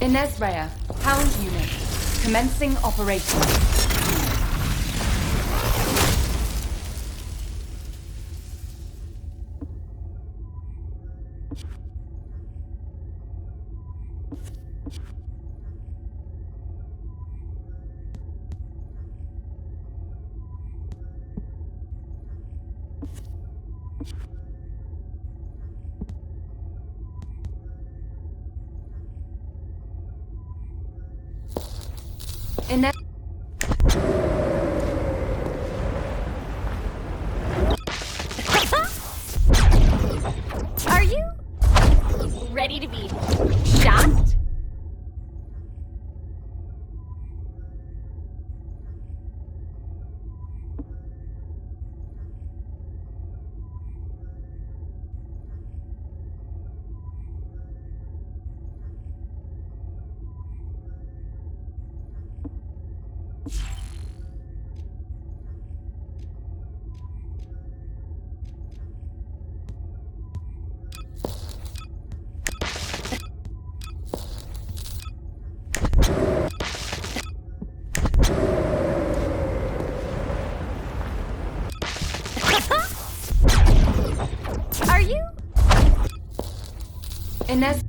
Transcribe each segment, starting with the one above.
Inesrea, Hound Unit, commencing operation. Ines- Are you ready to be shocked? Are you? Ines-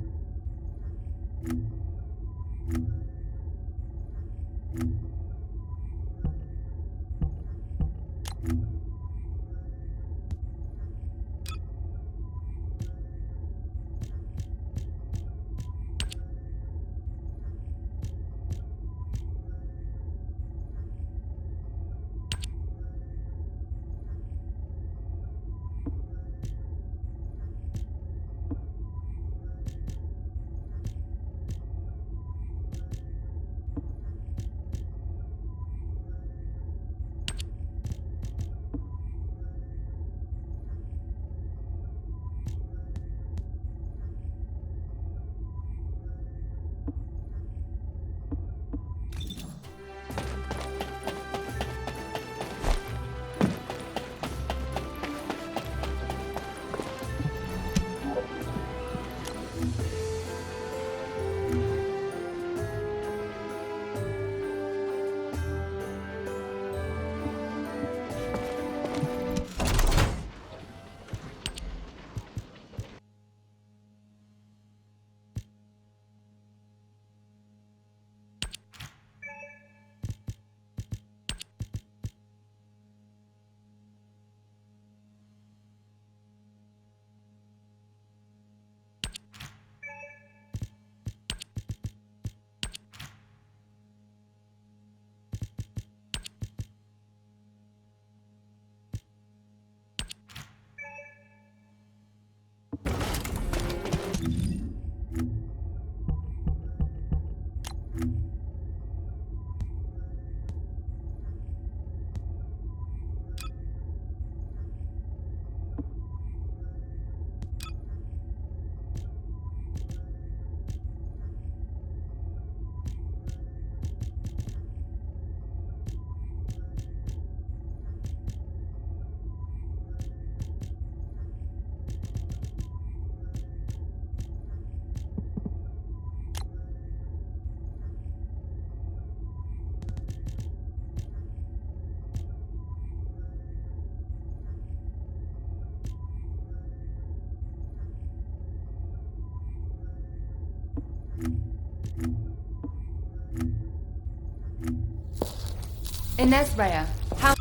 Inesrea, Hound...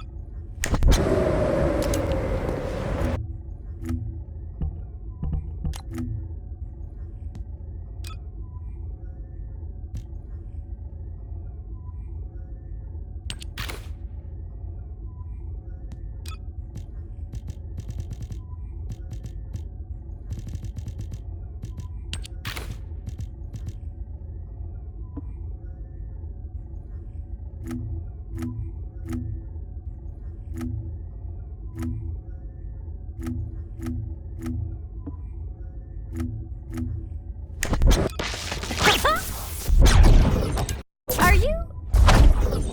Are you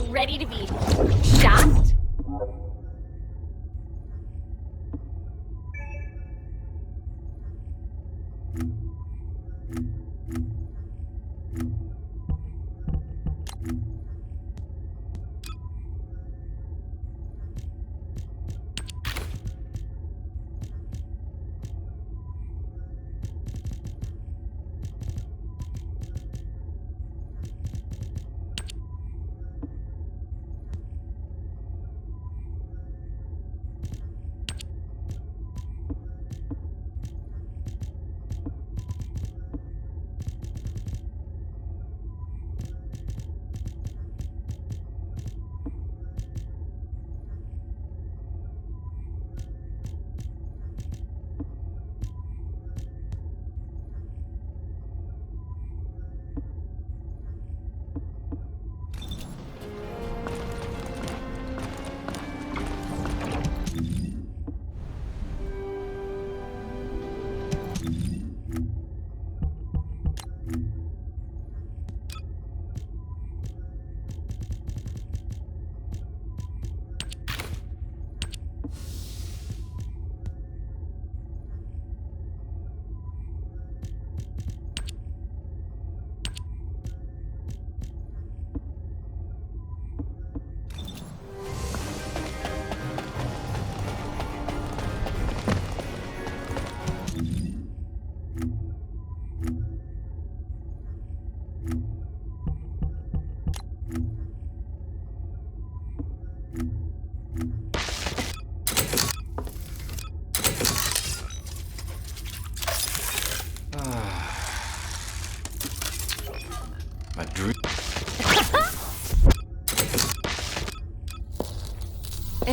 ready to be shocked?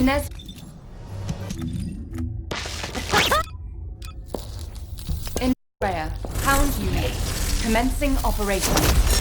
Inez. In Rhea. Hound unit. Commencing operations.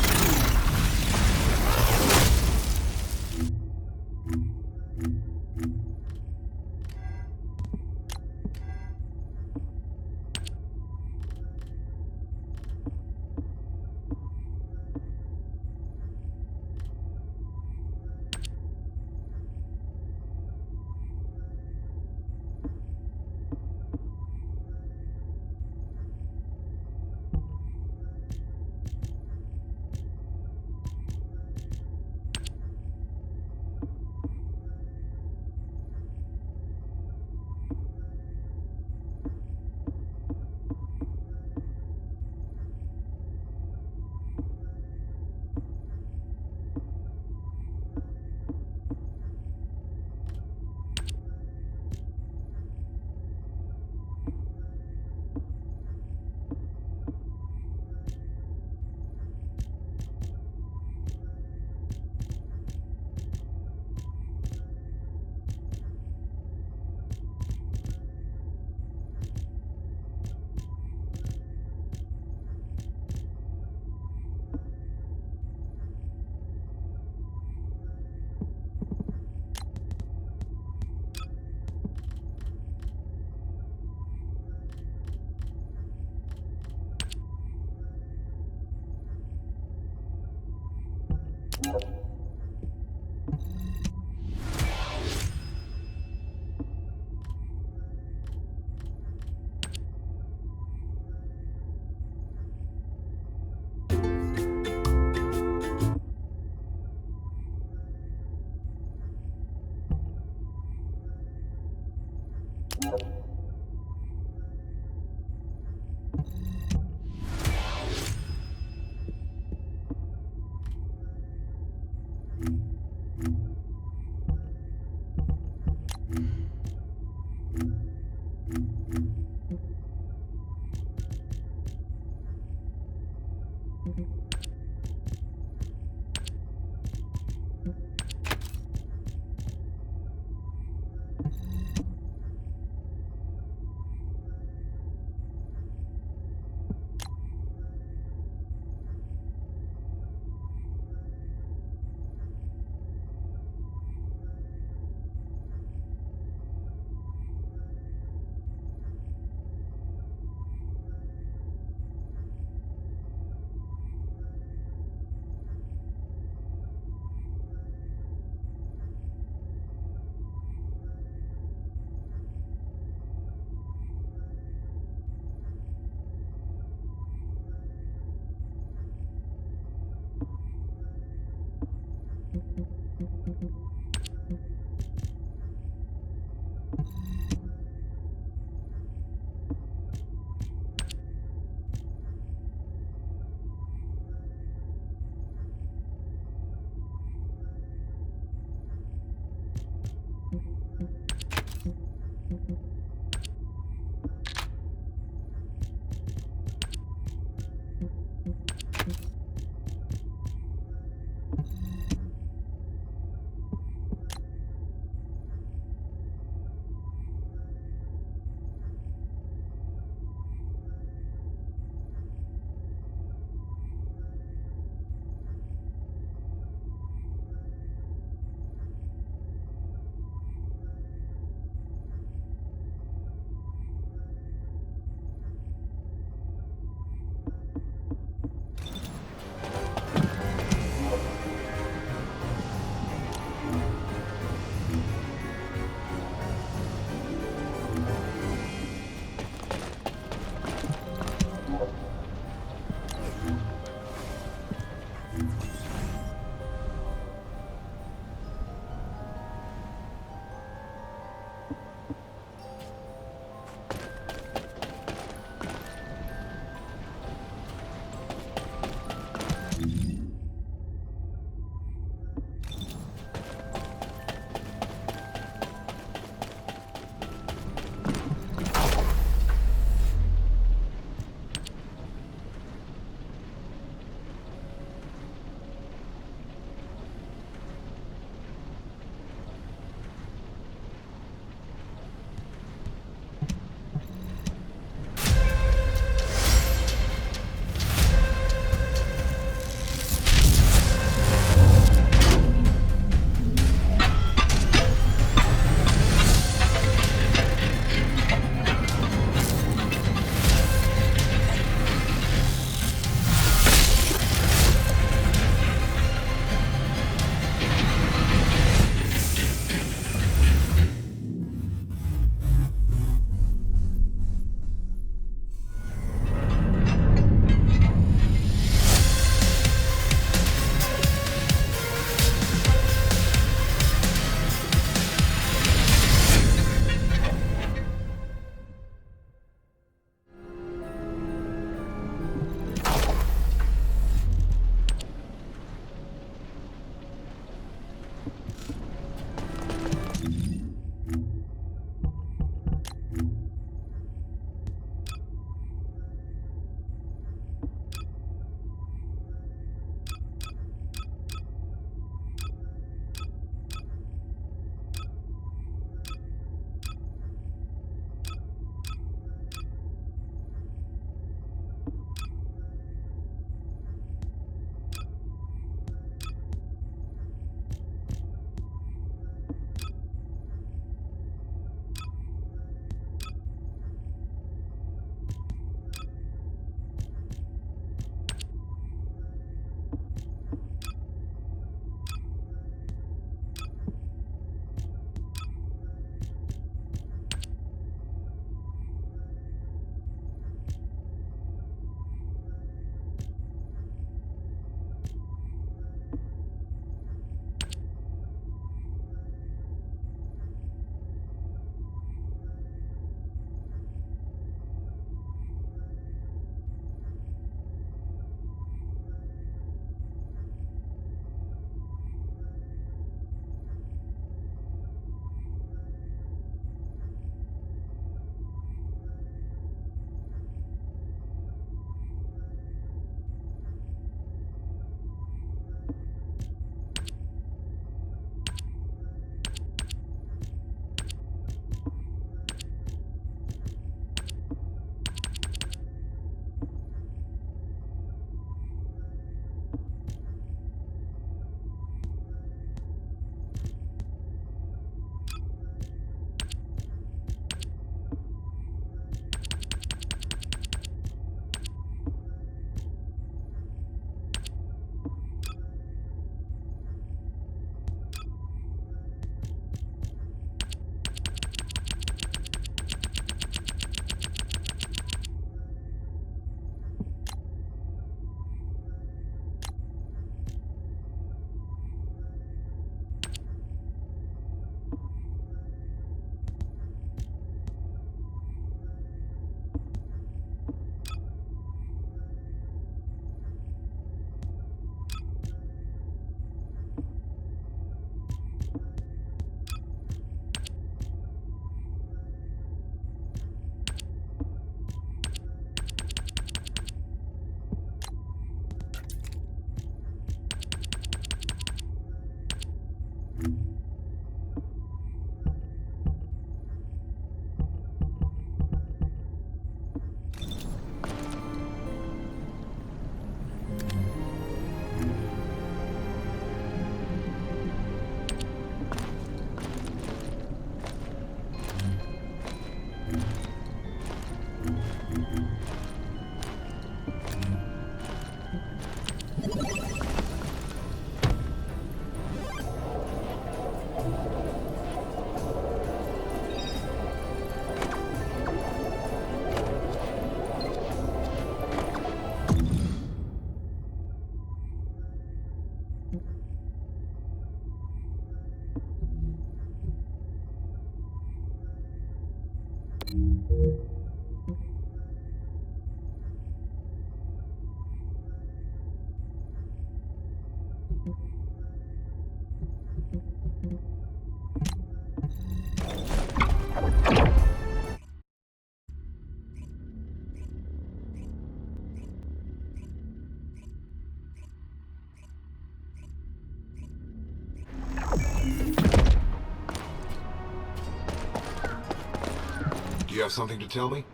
you have something to tell me?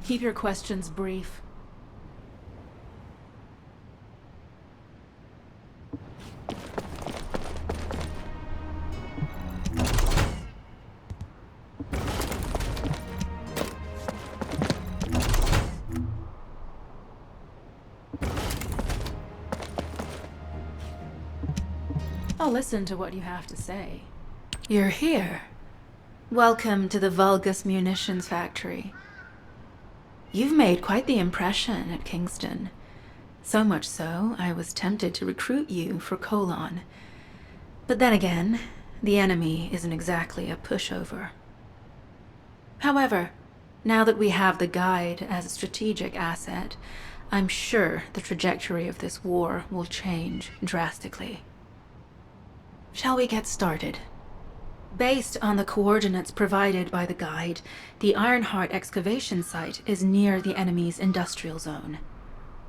Keep your questions brief. I'll listen to what you have to say. You're here. Welcome to the Vulgus Munitions Factory. You've made quite the impression at Kingston. So much so, I was tempted to recruit you for Colon. But then again, the enemy isn't exactly a pushover. However, now that we have the Guide as a strategic asset, I'm sure the trajectory of this war will change drastically. Shall we get started? Based on the coordinates provided by the Guide, the Ironheart excavation site is near the enemy's industrial zone.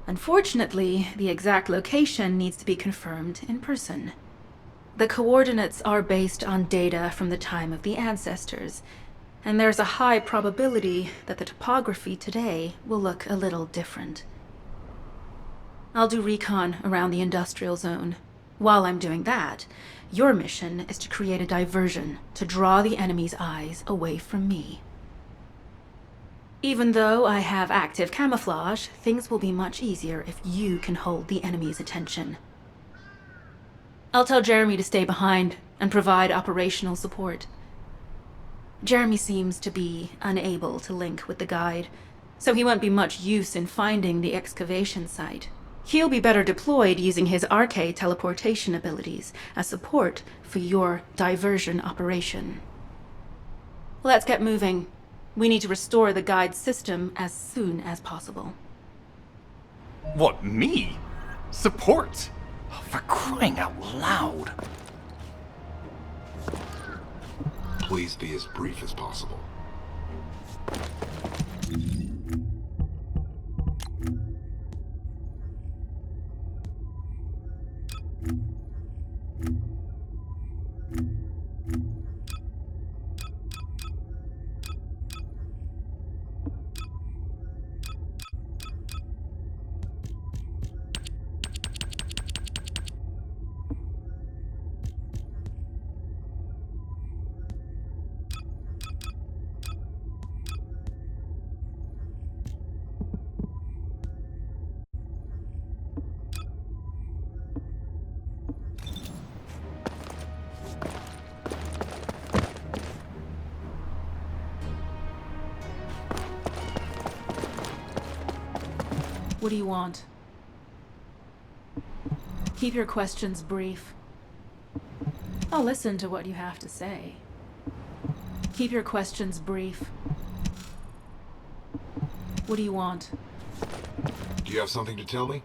Unfortunately, the exact location needs to be confirmed in person. The coordinates are based on data from the time of the ancestors, and there's a high probability that the topography today will look a little different. I'll do recon around the industrial zone. While I'm doing that, your mission is to create a diversion to draw the enemy's eyes away from me. Even though I have active camouflage, things will be much easier if you can hold the enemy's attention. I'll tell Jeremy to stay behind and provide operational support. Jeremy seems to be unable to link with the Guide, so he won't be much use in finding the excavation site. He'll be better deployed using his arcade teleportation abilities as support for your diversion operation. Let's get moving. We need to restore the Guide's system as soon as possible. What, me? Support? For crying out loud. Please be as brief as possible. What do you want? Keep your questions brief. I'll listen to what you have to say. Keep your questions brief. What do you want? Do you have something to tell me?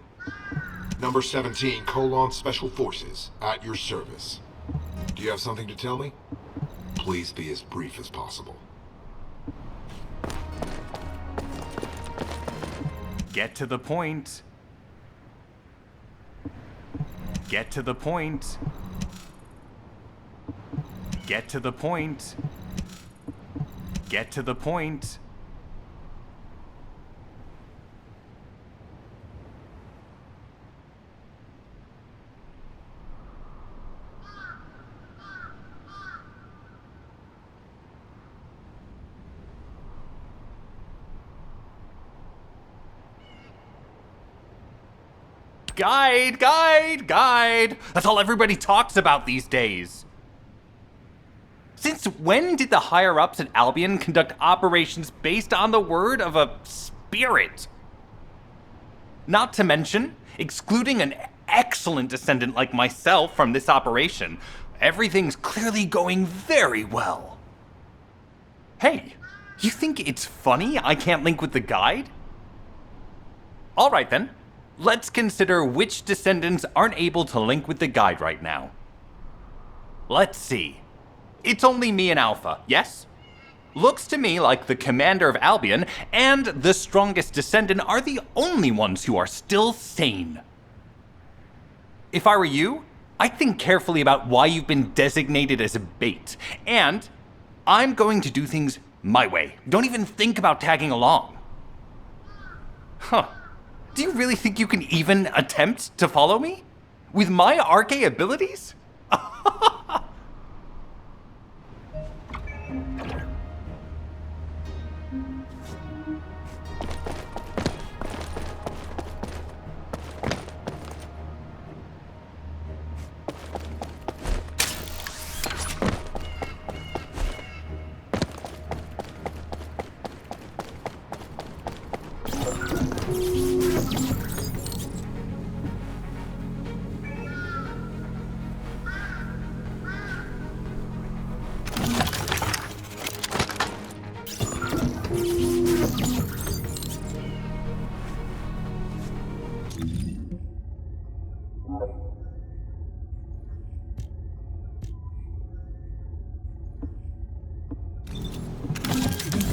Number 17, Colon Special Forces, at your service. Do you have something to tell me? Please be as brief as possible. Get to the point. Get to the point. Get to the point. Get to the point. Guide, guide, guide. That's all everybody talks about these days. Since when did the higher-ups at Albion conduct operations based on the word of a spirit? Not to mention, excluding an excellent descendant like myself from this operation, everything's clearly going very well. Hey, you think it's funny I can't link with the Guide? All right then. Let's consider which descendants aren't able to link with the Guide right now. Let's see. It's only me and Alpha, yes? Looks to me like the commander of Albion and the strongest descendant are the only ones who are still sane. If I were you, I'd think carefully about why you've been designated as a bait. And I'm going to do things my way. Don't even think about tagging along. Huh. Do you really think you can even attempt to follow me? With my arcane abilities?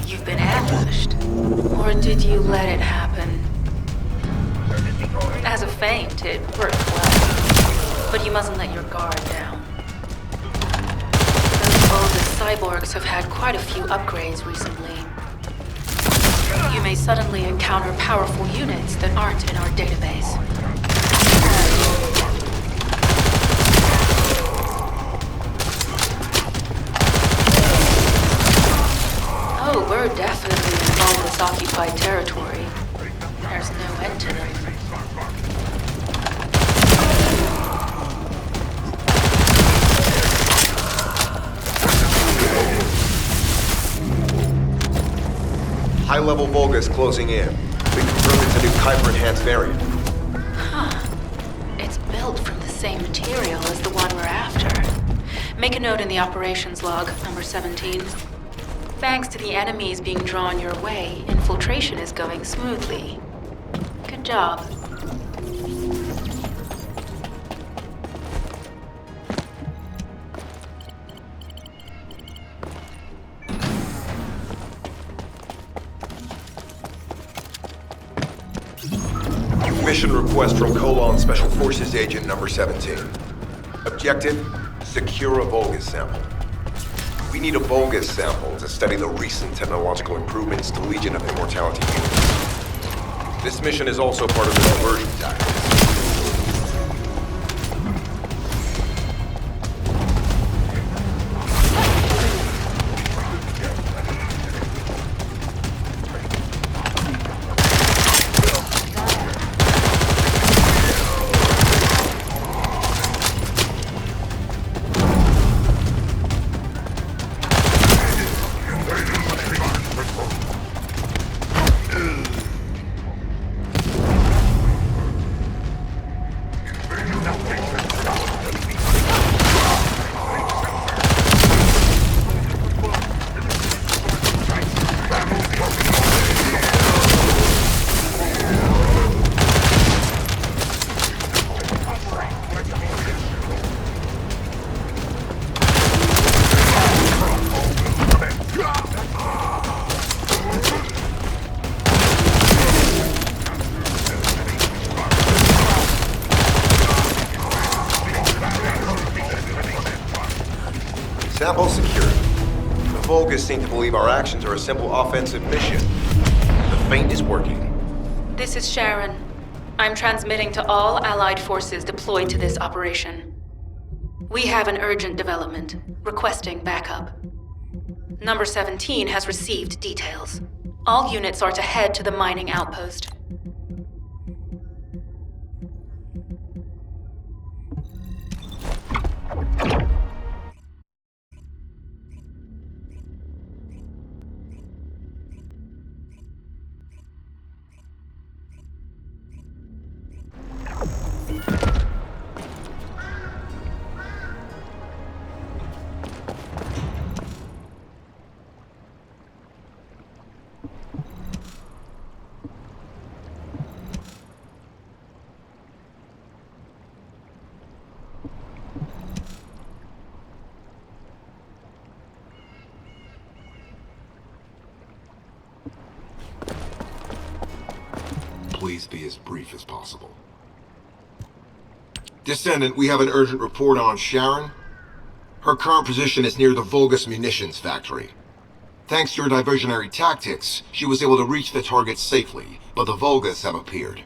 You've been ambushed. Or did you let it happen? As a feint, it worked well. But you mustn't let your guard down. Those oldest cyborgs have had quite a few upgrades recently. You may suddenly encounter powerful units that aren't in our database. Oh, we're definitely in all this occupied territory. There's no end to them. High-level Vulgus closing in. We confirmed it's a new Kuiper-enhanced variant. Huh. It's built from the same material as the one we're after. Make a note in the operations log, number 17. Thanks to the enemies being drawn your way, infiltration is going smoothly. Good job. Mission request from Colon Special Forces Agent number 17. Objective, secure a Vulgus sample. We need a Vulgus sample to study the recent technological improvements to Legion of Immortality units. This mission is also part of the diversion tactics. Sample secured. The Vulgus seem to believe our actions are a simple offensive mission. The feint is working. This is Sharon. I'm transmitting to all Allied forces deployed to this operation. We have an urgent development, requesting backup. Number 17 has received details. All units are to head to the mining outpost. Please be as brief as possible. Descendant, we have an urgent report on Sharon. Her current position is near the Vulgus munitions factory. Thanks to your diversionary tactics, she was able to reach the target safely, but the Vulgus have appeared.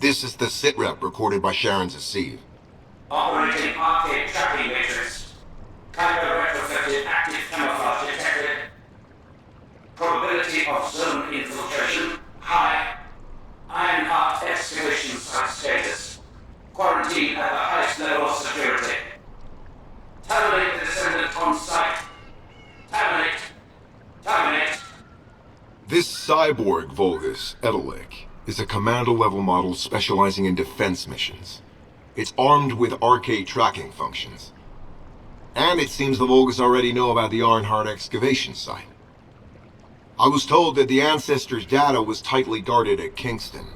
This is the sitrep recorded by Sharon's Deceive. Operating arcade tracking matrix. Kyber retrofitted active camouflage detected. Probability of zone infiltration high. Ironheart excavation site status. Quarantine at the highest level of security. Terminate the Descendant on site. Terminate. Terminate. This cyborg Vulgus, Edelik, is a commando-level model specializing in defense missions. It's armed with arcade tracking functions. And it seems the Vulgus already know about the Ironheart excavation site. I was told that the Ancestors' data was tightly guarded at Kingston.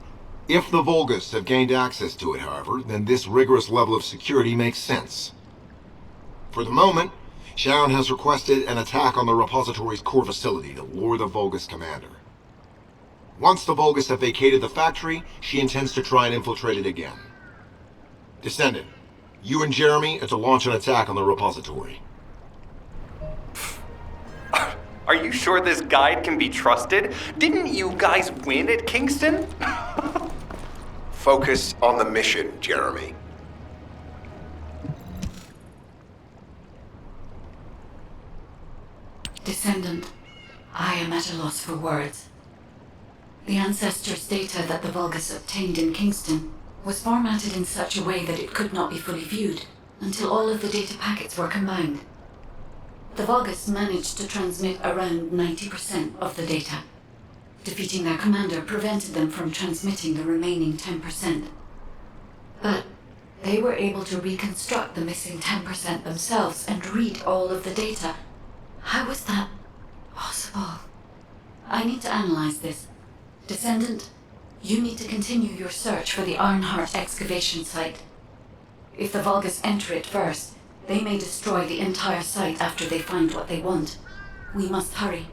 If the Vulgus have gained access to it, however, then this rigorous level of security makes sense. For the moment, Sharon has requested an attack on the repository's core facility to lure the Vulgus commander. Once the Vulgus have vacated the factory, she intends to try and infiltrate it again. Descendant, you and Jeremy are to launch an attack on the repository. Are you sure this guide can be trusted? Didn't you guys win at Kingston? Focus on the mission, Jeremy. Descendant, I am at a loss for words. The Ancestors' data that the Vulgus obtained in Kingston was formatted in such a way that it could not be fully viewed until all of the data packets were combined. The Vulgus managed to transmit around 90% of the data. Defeating their commander prevented them from transmitting the remaining 10%. But they were able to reconstruct the missing 10% themselves and read all of the data. How was that possible? I need to analyze this. Descendant, you need to continue your search for the Ironheart excavation site. If the Vulgus enter it first, they may destroy the entire site after they find what they want. We must hurry.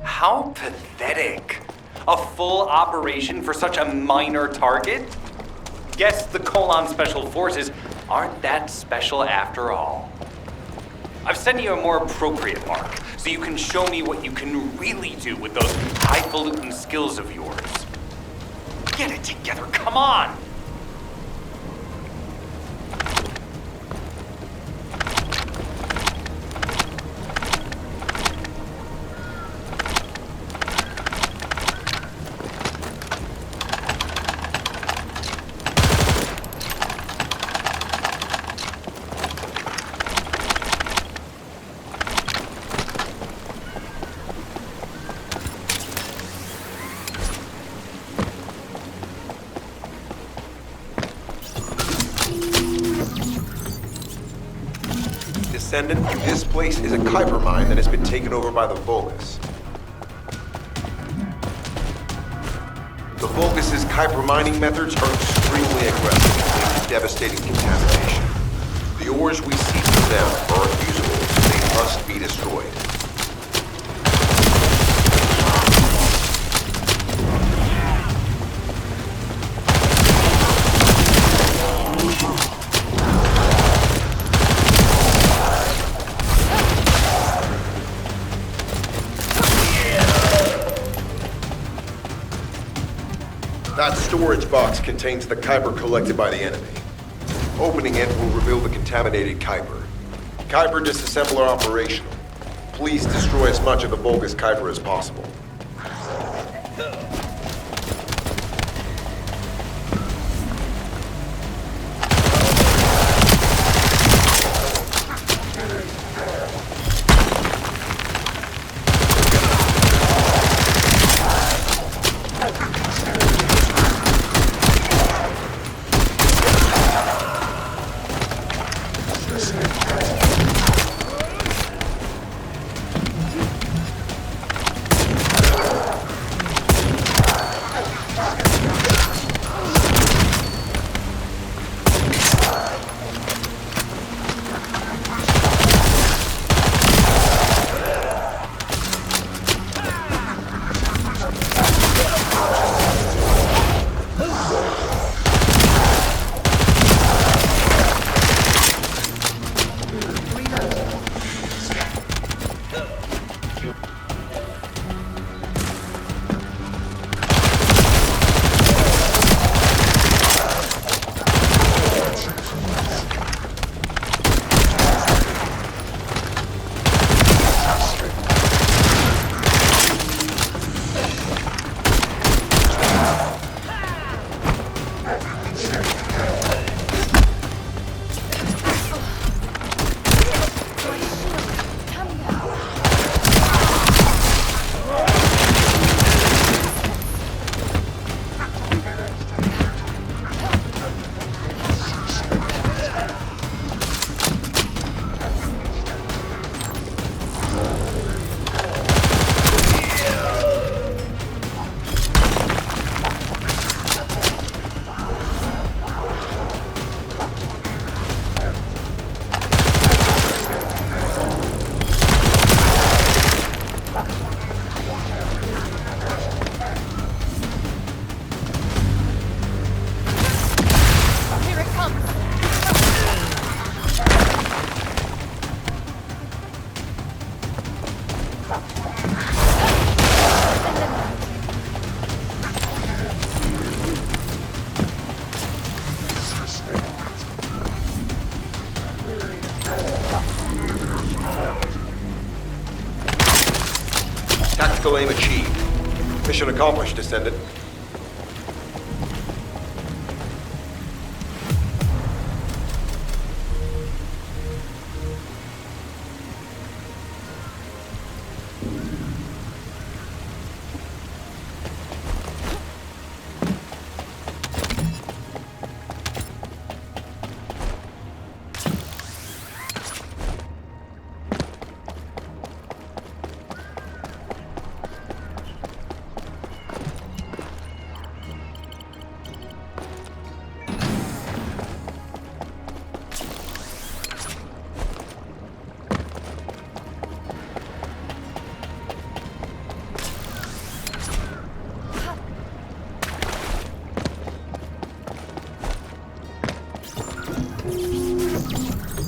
How pathetic. A full operation for such a minor target? Guess the Colon Special Forces aren't that special after all. I've sent you a more appropriate mark, so you can show me what you can really do with those highfalutin skills of yours. Get it together, come on! Descendant, this place is a Kuiper mine that has been taken over by the Vulgus. The Vulgus' Kuiper mining methods are extremely aggressive, leading to devastating contamination. The ores we see from them are unusable, so they must be destroyed. That storage box contains the Kuiper collected by the enemy. Opening it will reveal the contaminated Kuiper. Kuiper disassembler operational. Please destroy as much of the Vulgus Kuiper as possible. Tactical aim achieved. Mission accomplished, Descendant.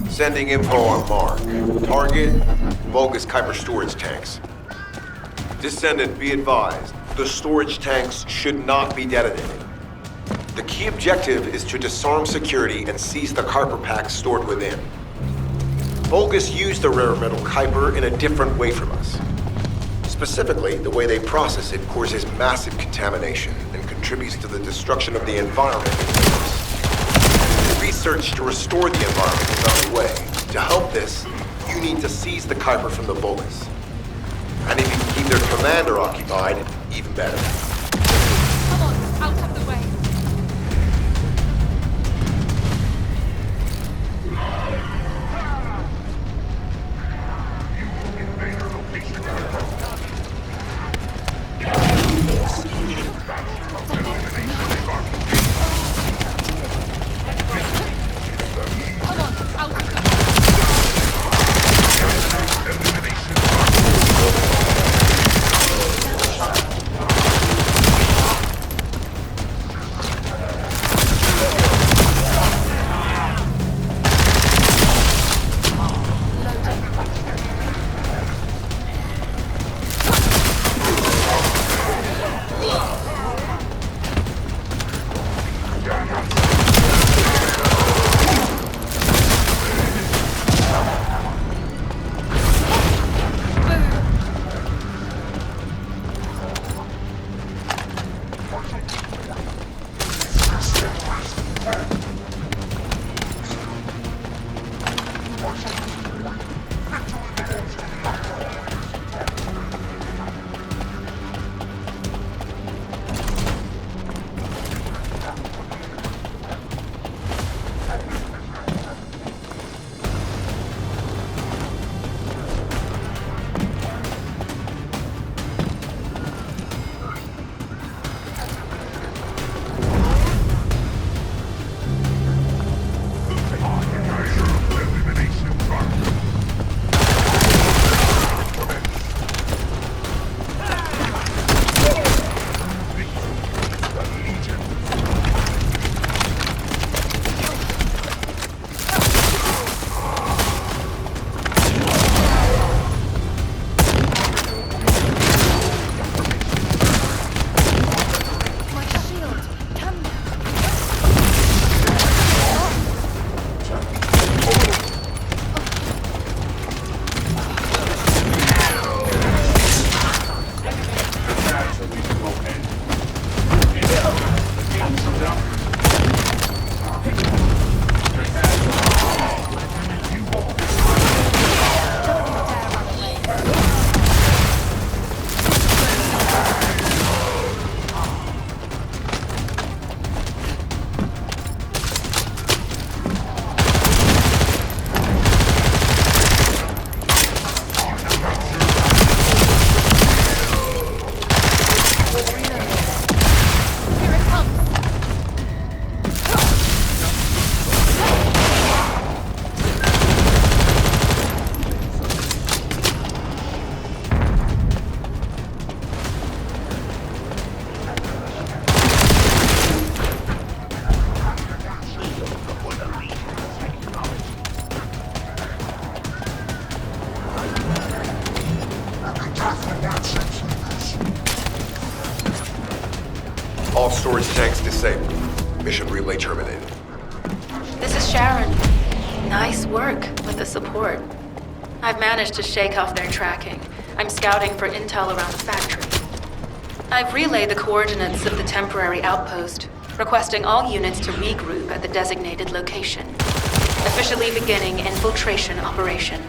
Sending info on mark. Target, Vulgus Kuiper storage tanks. Descendant, be advised, the storage tanks should not be detonated. The key objective is to disarm security and seize the Kuiper packs stored within. Vulgus used the rare metal Kuiper in a different way from us. Specifically, the way they process it causes massive contamination and contributes to the destruction of the environment. Research to restore the environment is underway. To help this, you need to seize the Kuiper from the Vulgus. And if you can keep their commander occupied, even better. Come on, out of the way. Come on, out of the way. All storage tanks disabled. Mission relay terminated. This is Sharon. Nice work with the support. I've managed to shake off their tracking. I'm scouting for intel around the factory. I've relayed the coordinates of the temporary outpost, requesting all units to regroup at the designated location. Officially beginning infiltration operation.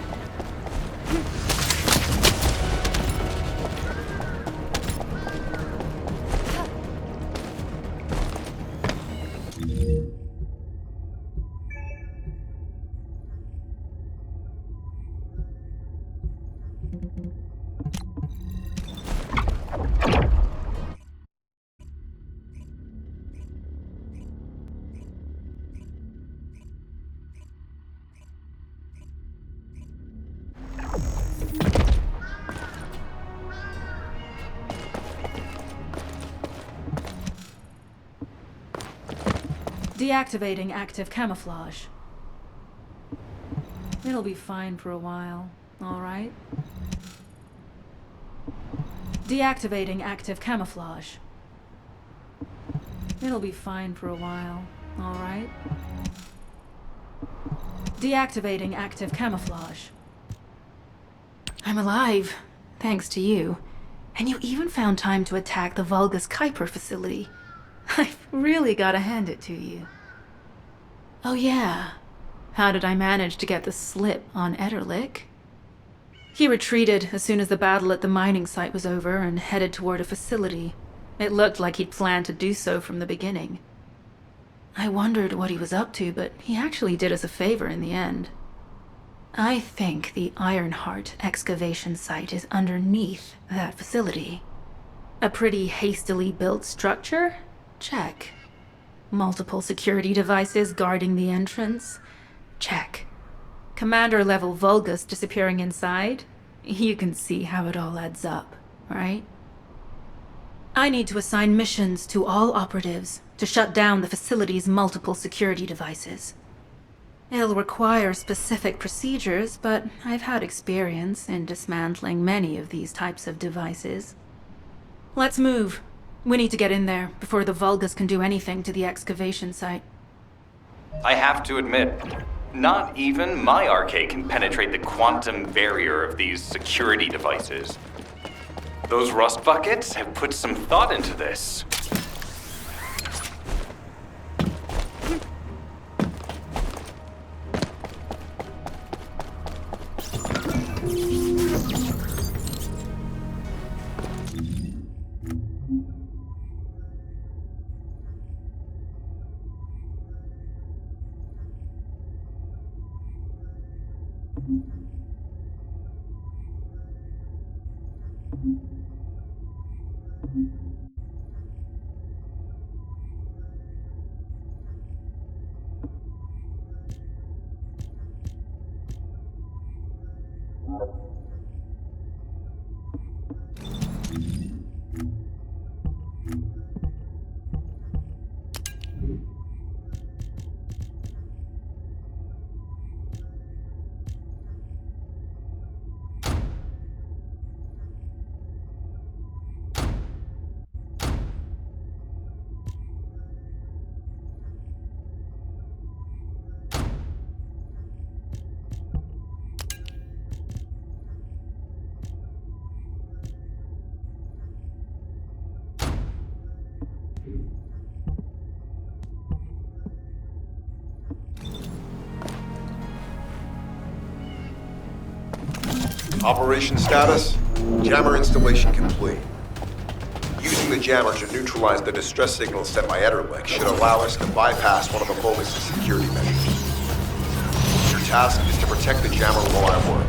Deactivating active camouflage. It'll be fine for a while, all right? Deactivating active camouflage. It'll be fine for a while, all right? Deactivating active camouflage. I'm alive, thanks to you. And you even found time to attack the Vulgus Kuiper facility. I've really gotta hand it to you. Oh yeah, how did I manage to get the slip on Ederlich? He retreated as soon as the battle at the mining site was over and headed toward a facility. It looked like he'd planned to do so from the beginning. I wondered what he was up to, but he actually did us a favor in the end. I think the Ironheart excavation site is underneath that facility. A pretty hastily built structure? Check. Multiple security devices guarding the entrance? Check. Commander-level Vulgus disappearing inside? You can see how it all adds up, right? I need to assign missions to all operatives to shut down the facility's multiple security devices. It'll require specific procedures, but I've had experience in dismantling many of these types of devices. Let's move. We need to get in there before the Vulgus can do anything to the excavation site. I have to admit, not even my RK can penetrate the quantum barrier of these security devices. Those rust buckets have put some thought into this. Operation status, jammer installation complete. Using the jammer to neutralize the distress signal sent by Ederlich should allow us to bypass one of the Vulgus' security measures. Your task is to protect the jammer while I work.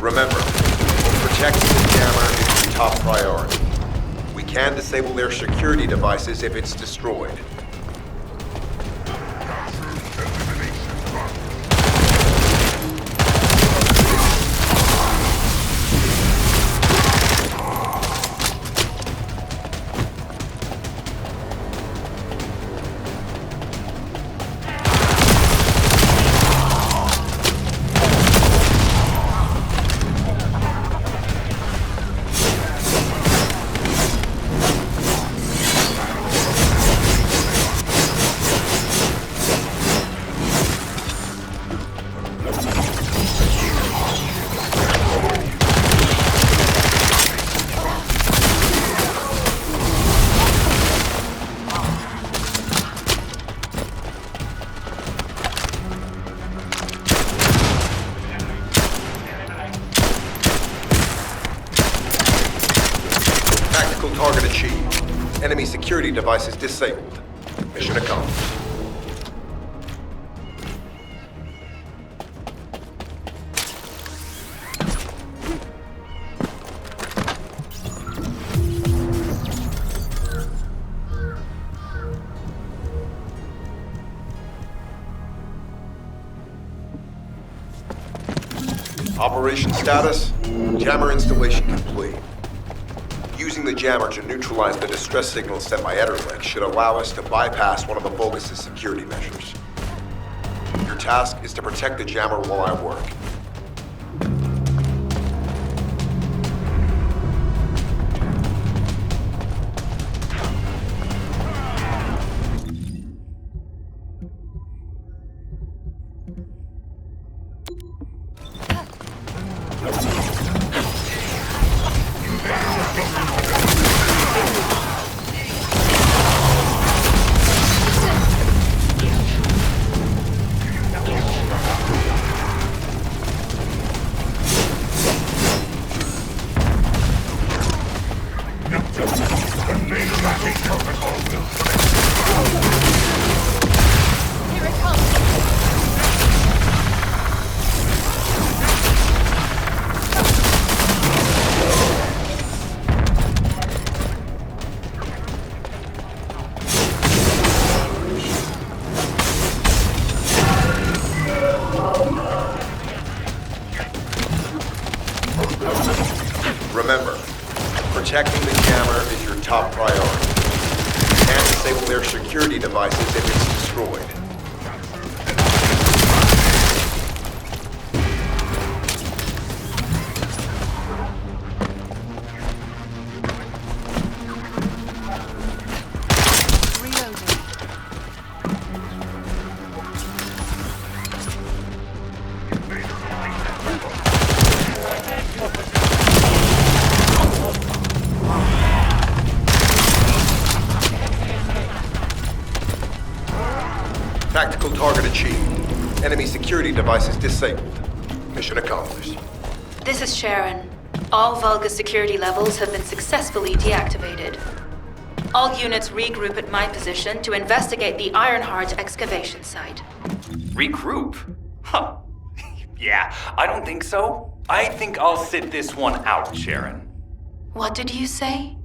Remember, protecting the jammer is the top priority. We can disable their security devices if it's destroyed. Enemy security devices disabled. Mission accomplished. Operation status, jammer installation complete. Using the jammer to neutralize the distress signal sent by Etterlink should allow us to bypass one of the Vulgus' security measures. Your task is to protect the jammer while I work. Here it comes! Remember, protecting the jammer is your top priority. And disable their security devices if it's destroyed. Tactical target achieved. Enemy security devices disabled. Mission accomplished. This is Sharon. All Vulgus security levels have been successfully deactivated. All units regroup at my position to investigate the Ironheart excavation site. Regroup? Huh. Yeah, I don't think so. I think I'll sit this one out, Sharon. What did you say?